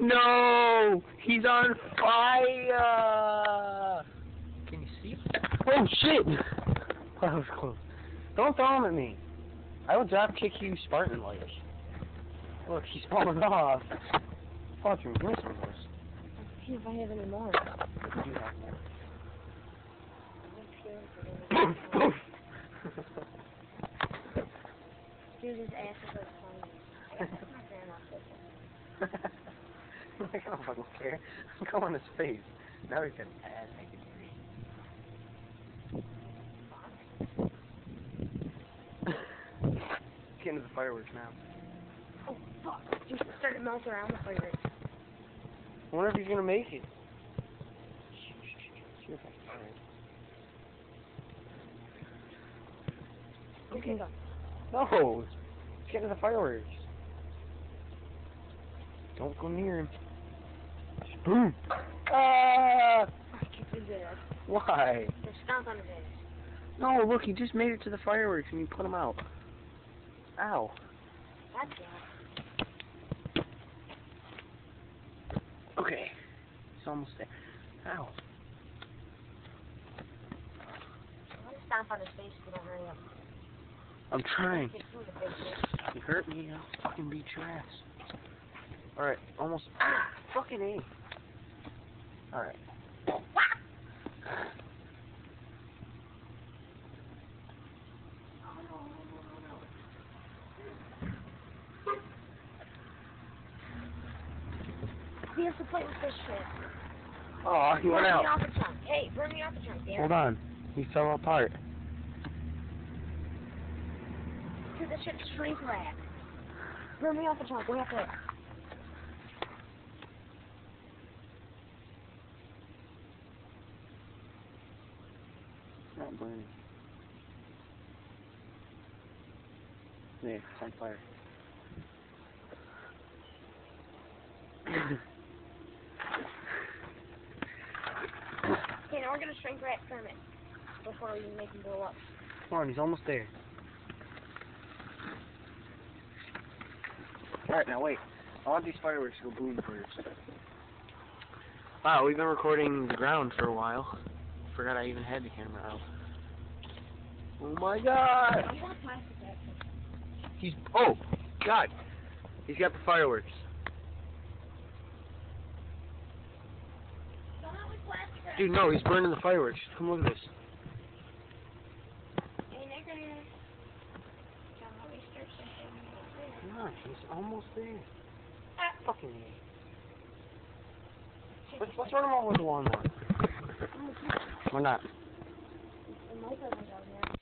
No! He's on fire! Can you see? Oh shit! That was close. Don't throw him at me. I will drop kick you Spartan-like. Look, he's falling off. Watch him, give me some of those. Let's see if I have any more. You have more. Dude, his ass is like funny. My grandma said that. I don't fucking care. Go on his face. Now he's got an ass naked Get into the fireworks now. Oh, fuck. Just started melting around the fireworks. I wonder if he's gonna make it. Okay. No! Get into the fireworks. Don't go near him. Boom! Ah! I kicked his ass. Why? Just stomp on his ass. No, look, he just made it to the fireworks and you put him out. Ow. That's it. Okay. He's almost there. Ow. I'm gonna stomp on his face if you don't hurry up. I'm trying. Kick you in the face. You hurt me, I'll fucking beat your ass. Alright, almost. Ah! Fucking A. Alright. He has to play with this shit. Oh, he went Burn out. me off the trunk. Hey, burn me off the trunk, damn. Hold on. He fell apart. Dude, this shit's shrink wrap. Burn me off the trunk. We have to. It's not burning. Yeah, it's on fire. Okay, now we're gonna shrink wrap Kermit before we make him blow up. Come on, he's almost there. Alright, now wait. I want these fireworks to go boom first. Wow, we've been recording the ground for a while. Forgot I even had the camera out. Oh my god! I'm gonna plastic that. He's... Oh! God! He's got the fireworks. Dude, no, he's burning the fireworks. Come look at this. Hey, nigger. John, let me start something. Come on, he's almost there. Ah. Fucking me. Let's run him over with the lawnmower. We're not. The microphone down here.